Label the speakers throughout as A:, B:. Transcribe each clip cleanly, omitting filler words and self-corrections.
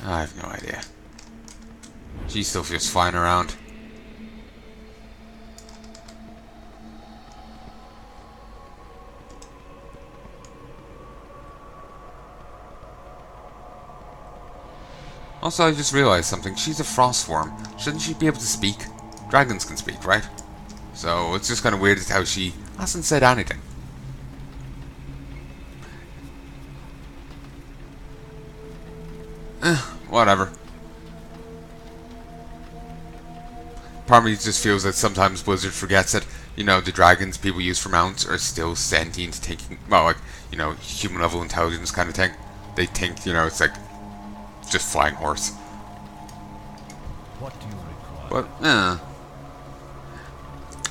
A: I have no idea. She still feels flying around. Also, I just realized something. She's a frost form. Shouldn't she be able to speak? Dragons can speak, right? So it's just kind of weird as how she hasn't said anything. Whatever. Part of me just feels that sometimes Blizzard forgets that, you know, the dragons people use for mounts are still sentient, thinking, well, like, you know, human level intelligence kind of thing. They think, you know, it's like just flying horse.
B: What do you require?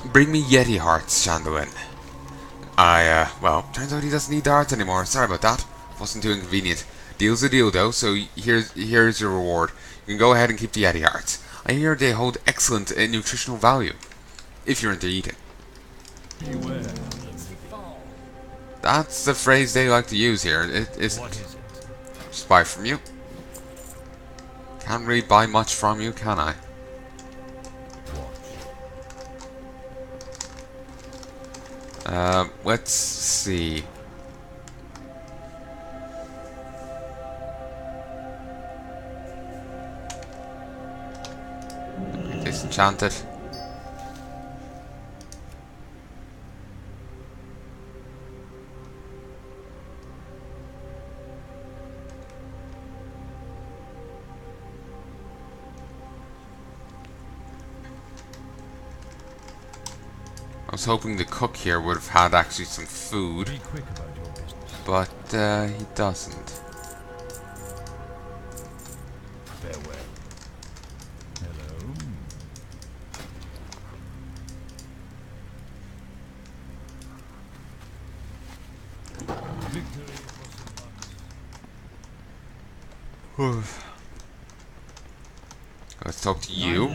A: But, bring me Yeti hearts, Shandalyn. Well, turns out he doesn't need the hearts anymore. Sorry about that. Wasn't too inconvenient. Deal's a deal, though, so here's your reward. You can go ahead and keep the Yeti hearts. I hear they hold excellent nutritional value, if you're into eating.
B: Beware.
A: That's the phrase they like to use here. It isn't.
B: What is it?
A: Just buy from you. Can't really buy much from you, can I? Let's see. Disenchanted. I was hoping the cook here would have had actually some food,
B: Be quick about your business.
A: but he doesn't.
B: Farewell. Hello. Victory for some
A: Let's talk to you.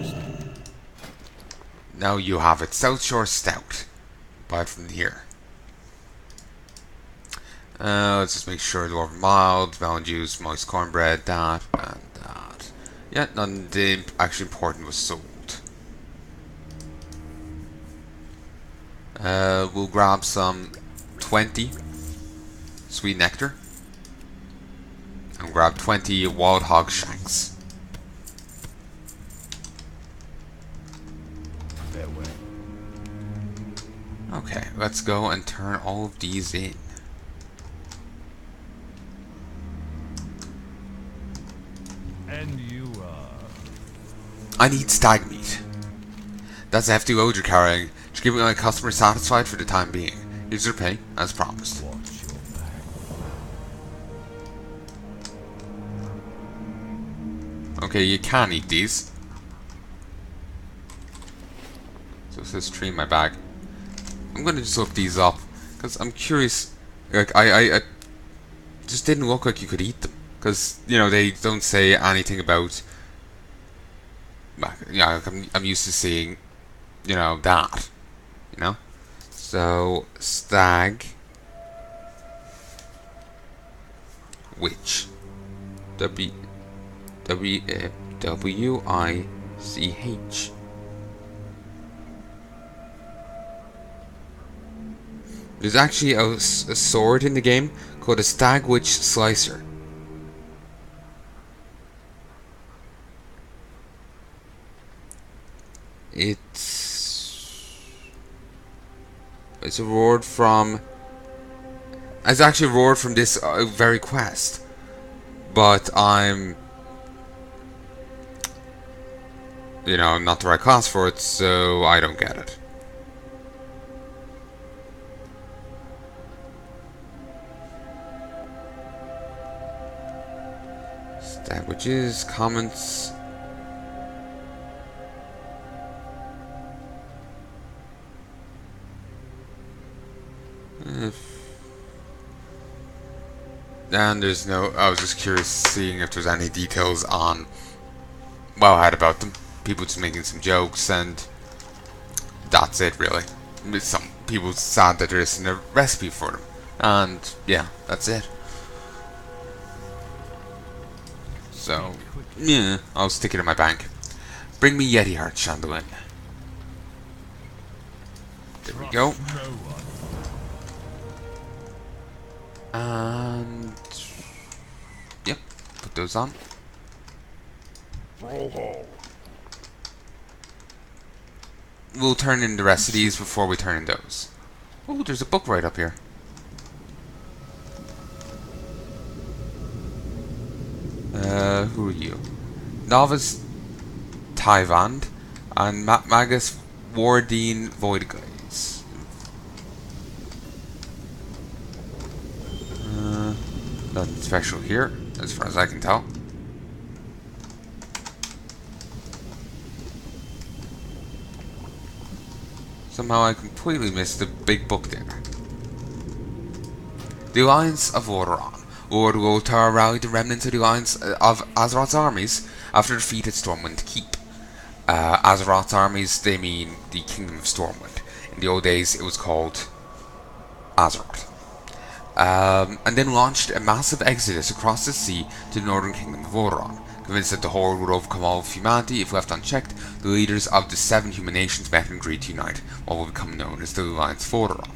A: Now you have it. South Shore Stout. Buy it from here. Let's just make sure dwarf mild, melon juice, moist cornbread, that, and that. Yeah, none of the actually important was sold. We'll grab some 20 sweet nectar. And grab 20 wild hog shanks.
B: farewell.
A: Okay, let's go and turn all of these in.
B: And you are.
A: I need stag meat. That's the hefty load you're carrying. Just keeping my customer satisfied for the time being. Here's your pay, as promised.
B: Watch your back.
A: Okay, you can eat these. So it says tree in my bag. I'm gonna just look these up because I'm curious. Like I just didn't look like you could eat them because you know they don't say anything about. Yeah, I'm used to seeing, you know, that, you know. So stag, witch, W-I-C-H. There's actually a sword in the game called a Stag Witch Slicer. It's a reward from. It's actually a reward from this very quest, but I'm, you know, not the right class for it, so I don't get it. Sandwiches, comments. And there's no. I was just curious, seeing if there's any details on. Well, I had about them. People just making some jokes, and that's it, really. Some people sad that there isn't a recipe for them, and yeah, that's it. So, yeah, I'll stick it in my bank. Bring me Yeti heart, Shandalyn. There we go.
B: Trust no one.
A: And yep, put those on. We'll turn in the rest of these before we turn in those. Oh, there's a book right up here. Who are you? Novice Tyvand and Magus Wardine Voidglaze. Nothing special here, as far as I can tell. Somehow I completely missed the big book there. The Alliance of Lordaeron. Lord Lothar rallied the remnants of the Alliance of Azeroth's armies after defeat at Stormwind Keep. Azeroth's armies, they mean the Kingdom of Stormwind. In the old days, it was called Azeroth. And then launched a massive exodus across the sea to the northern Kingdom of Lordaeron. Convinced that the Horde would overcome all of humanity if left unchecked, the leaders of the 7 human nations met and agreed to unite what will become known as the Alliance of Lordaeron.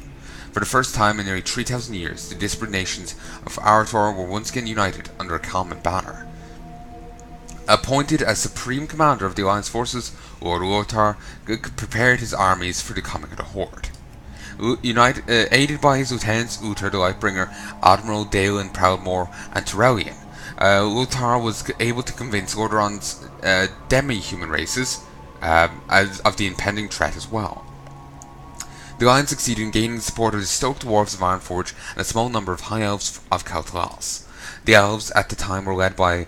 A: For the first time in nearly 3,000 years, the disparate nations of Arathor were once again united under a common banner. Appointed as Supreme Commander of the Alliance forces, Lord Lothar prepared his armies for the coming of the Horde. Aided by his lieutenants Uther the Lightbringer, Admiral Dalen Proudmoore, and Terrellian, Lothar was able to convince Lordaeron's demi-human races of the impending threat as well. The Alliance succeeded in gaining the support of the stoked dwarves of Ironforge and a small number of high elves of Kel'Thuzad. The elves at the time were led by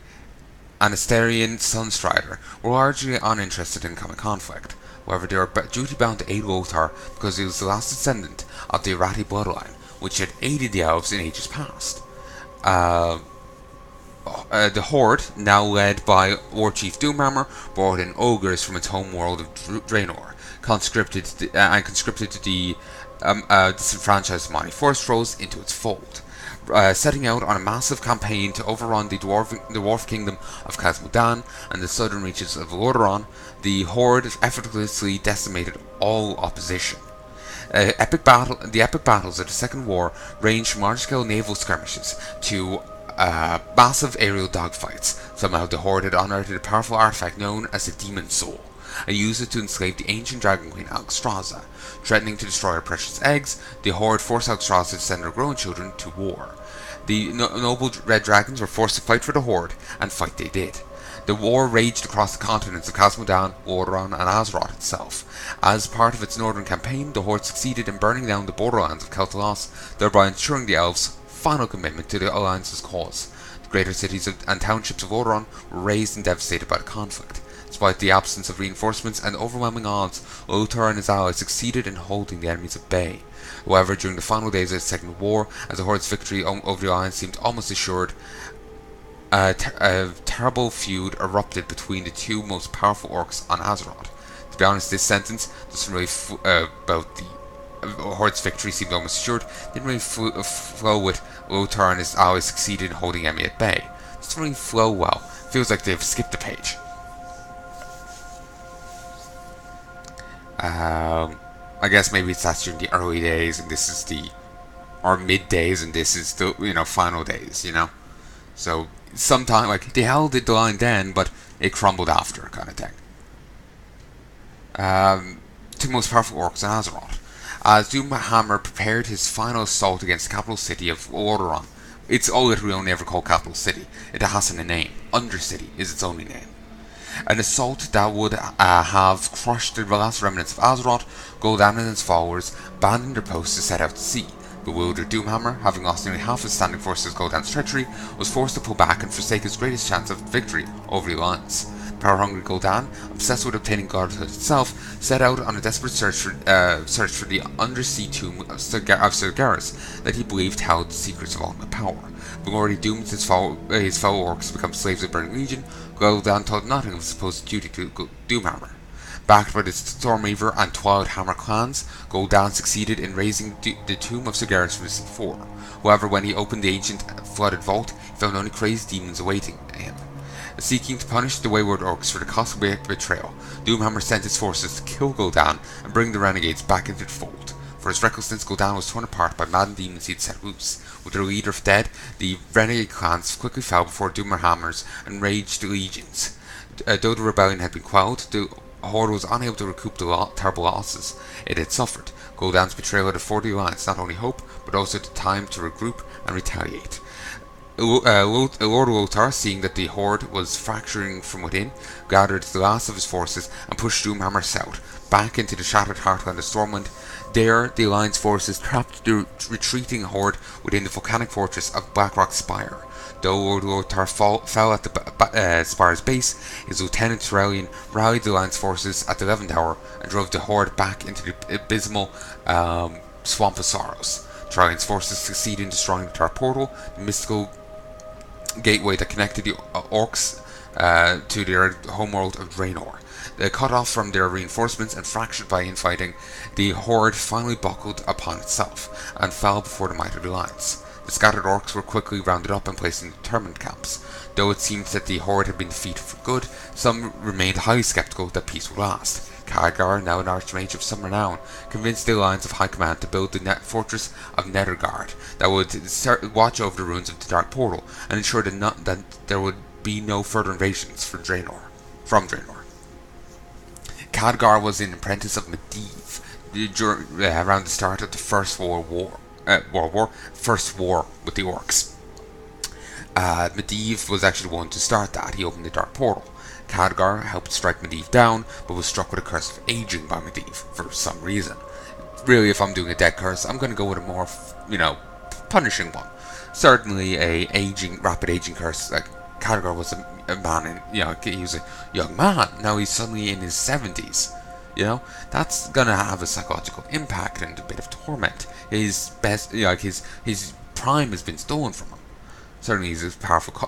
A: Anasterian Sunstrider, were largely uninterested in coming conflict. However, they were duty-bound to aid Lothar because he was the last descendant of the Arati bloodline, which had aided the elves in ages past. The Horde, now led by Warchief Doomhammer, brought in ogres from its home world of Draenor, conscripted to the disenfranchised mighty forest trolls into its fold. Setting out on a massive campaign to overrun the dwarf kingdom of Khazmodan and the southern reaches of Lordaeron, the Horde effortlessly decimated all opposition. The epic battles of the Second War ranged from large-scale naval skirmishes to massive aerial dogfights. Somehow the Horde had unearthed a powerful artifact known as the Demon Soul, and used it to enslave the ancient dragon queen Alexstrasza. Threatening to destroy her precious eggs, the Horde forced Alexstrasza to send her growing children to war. The noble red dragons were forced to fight for the Horde, and fight they did. The war raged across the continents of Khazmodan, Lordaeron, and Azeroth itself. As part of its northern campaign, the Horde succeeded in burning down the borderlands of Kel'Thuzad, thereby ensuring the elves' final commitment to the Alliance's cause. The greater cities and townships of Lordaeron were razed and devastated by the conflict. Despite the absence of reinforcements and overwhelming odds, Lothar and his allies succeeded in holding the enemies at bay. However, during the final days of the Second War, as the Horde's victory over the Alliance seemed almost assured, a terrible feud erupted between the two most powerful orcs on Azeroth. To be honest, this sentence doesn't really about the Horde's victory seemed almost assured, didn't really flow with Lothar and his allies succeeded in holding enemy at bay. It doesn't really flow well. Feels like they've skipped a page. I guess maybe it's that during the early days, and this is or mid days, and this is the final days, So sometime they held the line then, but it crumbled after, kind of thing. Two most powerful orcs in Azeroth. As Doomhammer prepared his final assault against the capital city of Lordaeron. It's all literally only ever called capital city. It hasn't a name. Undercity is its only name. An assault that would have crushed the last remnants of Azeroth, Gul'dan and his followers abandoned their posts to set out to sea. Bewildered Doomhammer, having lost nearly half his standing forces to Gul'dan's treachery, was forced to pull back and forsake his greatest chance of victory over the Alliance. Power-hungry Gul'dan, obsessed with obtaining godhood itself, set out on a desperate search for the undersea tomb of Sargeras that he believed held the secrets of ultimate power. Having already doomed his fellow orcs to become slaves of the Burning Legion, Gul'dan thought nothing of his supposed duty to Doomhammer. Backed by the Stormreaver and Twilight Hammer clans, Gul'dan succeeded in raising the tomb of Sargeras from the sea floor. However, when he opened the ancient flooded vault, he found only crazed demons awaiting him. Seeking to punish the wayward orcs for the costly betrayal, Doomhammer sent his forces to kill Gul'dan and bring the renegades back into the fold. For his recklessness, Gul'dan was torn apart by maddened demons he'd set loose. With their leader dead, the renegade clans quickly fell before Doomhammer's enraged legions. Though the rebellion had been quelled, the Horde was unable to recoup the terrible losses it had suffered. Gul'dan's betrayal had afforded the Alliance not only hope, but also the time to regroup and retaliate. Lord Lothar, seeing that the Horde was fracturing from within, gathered the last of his forces and pushed Doomhammer south, back into the shattered heartland of Stormwind. There, the Alliance forces trapped the retreating Horde within the volcanic fortress of Blackrock Spire. Though Lord Lothar fell at the spire's base, his lieutenant Shandalyn rallied the Alliance forces at the 11th hour and drove the Horde back into the abysmal Swamp of Sorrows. Shandalyn's forces succeeded in destroying the Tar Portal, the mystical gateway that connected the orcs to their homeworld of Draenor. Cut off from their reinforcements and fractured by infighting, the Horde finally buckled upon itself and fell before the might of the Alliance. The scattered orcs were quickly rounded up and placed in determined camps. Though it seemed that the Horde had been defeated for good, some remained highly skeptical that peace would last. Khadgar, now an archmage of some renown, convinced the Alliance of High Command to build the fortress of Nethergard that would watch over the ruins of the Dark Portal and ensure that there would be no further invasions from Draenor. Khadgar was an apprentice of Medivh around the start of the First War with the Orcs. Medivh was actually the one to start that. He opened the Dark Portal. Khadgar helped strike Medivh down, but was struck with a curse of aging by Medivh for some reason. Really, if I'm doing a death curse, I'm going to go with a more, punishing one. Certainly a rapid aging curse. Like Khadgar was a man, he was a young man. Now he's suddenly in his 70s. That's gonna have a psychological impact and a bit of torment. His prime has been stolen from him. Certainly,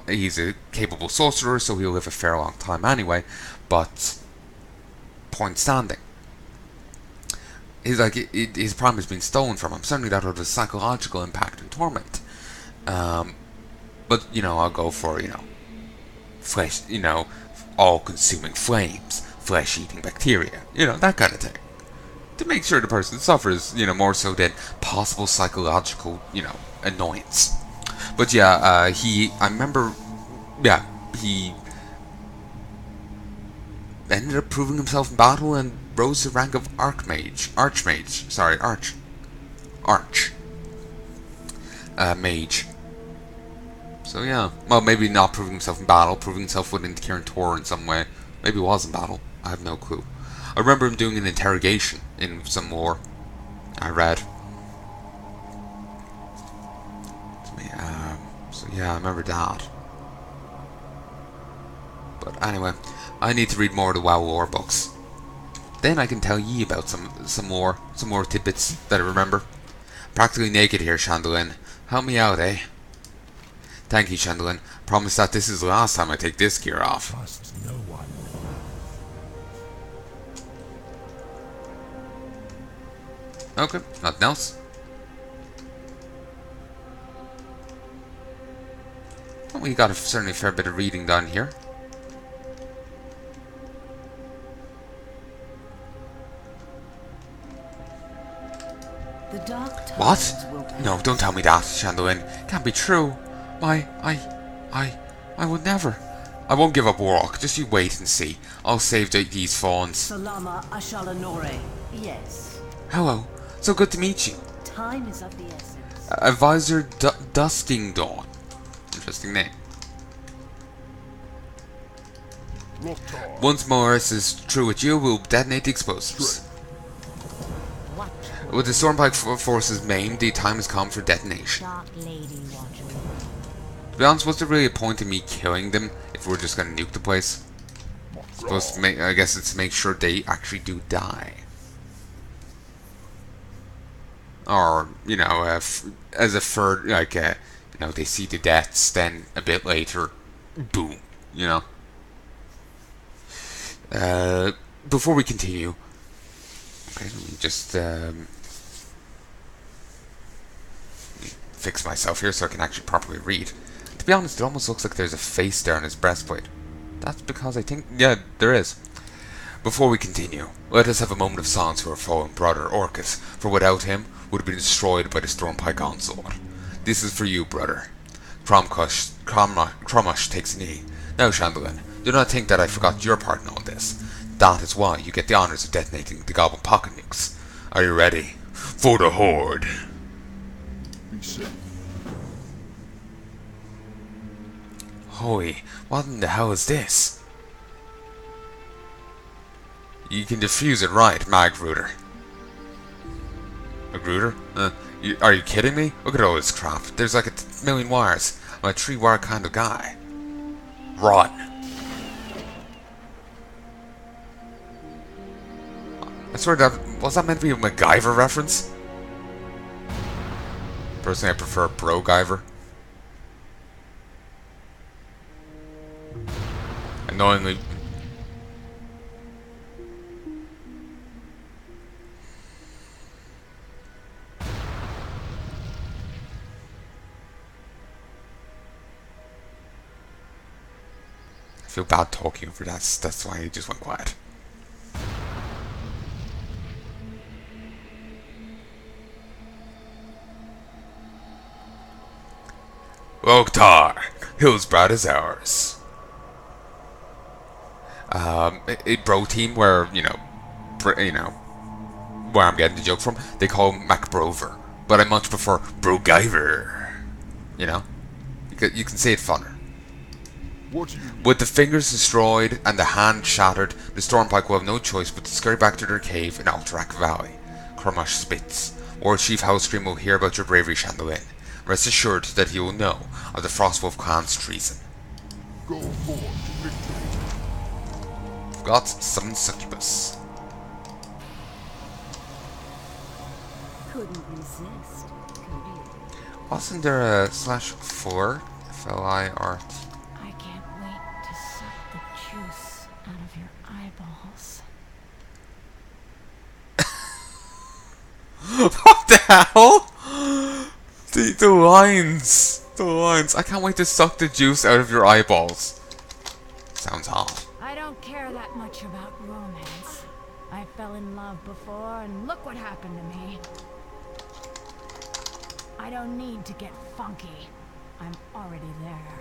A: he's a capable sorcerer, so he'll live a fair long time anyway. But point standing, his prime has been stolen from him. Certainly, that would have a psychological impact and torment. But I'll go for flesh, all-consuming flames, flesh-eating bacteria, that kind of thing, to make sure the person suffers, more so than possible psychological, annoyance. But yeah, he ended up proving himself in battle and rose to the rank of mage. So yeah, well, maybe not proving himself in battle, proving himself within Kirin Tor in some way. Maybe he was in battle. I have no clue. I remember him doing an interrogation in some war I read. So yeah, I remember that. But anyway, I need to read more of the WoW lore books. Then I can tell ye about some more tidbits that I remember. Practically naked here, Shandalyn. Help me out, eh? Thank you, Shandalyn. Promise that this is the last time I take this gear off.
B: Trust no one.
A: Okay, nothing else. Well, we got certainly a fair bit of reading done here.
C: The dark
A: What? No, don't tell me that, Shandalyn. Can't be true. I would never. I won't give up Warlock. Just you wait and see. I'll save these fawns.
C: Salama Ashalanore. Yes.
A: Hello. So good to meet you.
C: Time is of the essence.
A: Advisor Dusking Dawn. Interesting name. Once more, this is true with you, we'll detonate the explosives.
C: What?
A: With the Stormpike forces maimed, the time has come for detonation.
C: Dark Lady watching.
A: To be honest, was there really a point in me killing them if we're just going to nuke the place? Supposed to I guess it's to make sure they actually do die. Or, as a third, they see the deaths, then a bit later, boom, Before we continue, okay, let me just fix myself here so I can actually properly read. To be honest, it almost looks like there's a face there on his breastplate. That's because I think... Yeah, there is. Before we continue, let us have a moment of silence for our fallen brother, Orcus, for without him, would have been destroyed by the Stormpike onslaught. This is for you, brother. Cromash takes a knee. Now, Shandalyn, do not think that I forgot your part in all this. That is why you get the honours of detonating the Goblin pocket nukes. Are you ready? For the Horde!
B: Be safe.
A: Holy, what in the hell is this? You can defuse it right, Magruder. Magruder? Are you kidding me? Look at all this crap. There's like a million wires. I'm a 3-wire kind of guy. Run. I swear that... Was that meant to be a MacGyver reference? Personally, I prefer Bro-Gyver. Annoyingly... I feel bad talking over that. That's why he just went quiet. Loktar, Hillsbrad is ours. A bro team where where I'm getting the joke from. They call him MacBrover, but I much prefer Bro-Gyver. You know, you can say it funner. With the fingers destroyed and the hand shattered, the Stormpike will have no choice but to scurry back to their cave in Alterac Valley. Cromash spits. War Chief Howlscream will hear about your bravery, Shandalyn. Rest assured that he will know of the Frostwolf clan's treason.
B: Go forth to victory.
A: We've got 7 succubus.
C: Couldn't resist, could you?
A: Wasn't there a /4? Phillip art.
C: I can't wait to suck the juice out of your eyeballs.
A: What the hell? The lines. The lines. I can't wait to suck the juice out of your eyeballs. Sounds hot.
C: I don't care that much about romance. I fell in love before, and look what happened to me. I don't need to get funky. I'm already there.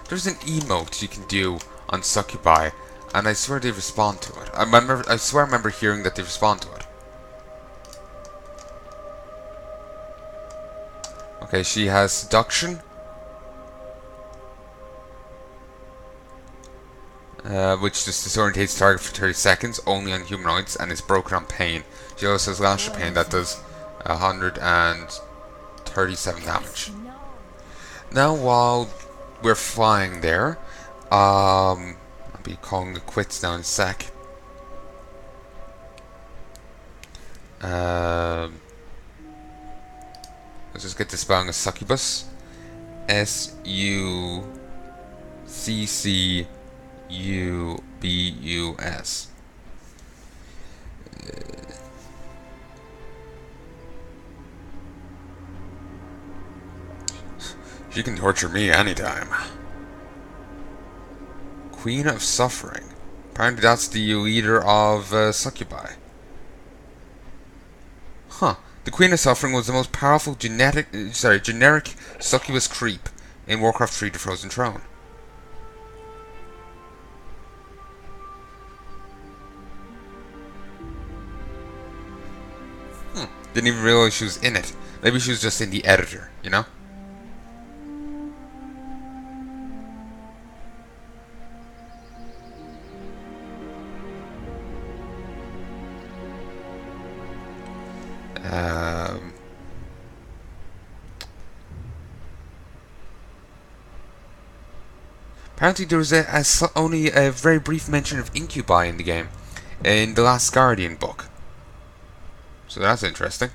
A: There's an emote you can do on succubi, and I swear they respond to it. I swear I remember hearing that they respond to it. Okay, she has seduction. Which just disorientates target for 30 seconds, only on humanoids, and is broken on pain. She also has lash of pain that does 137 damage. Now, while we're flying there, I'll be calling it quits now in a sec. Let's just get the spelling of succubus. S-U-C-C-U-B-U-S. She can torture me anytime. Queen of Suffering. Apparently that's the leader of succubi. Huh. The Queen of Suffering was the most powerful generic succubus creep in Warcraft 3: The Frozen Throne. Didn't even realize she was in it. Maybe she was just in the editor, you know? Apparently there was only a very brief mention of incubi in the game, in the Last Guardian book. So that's interesting.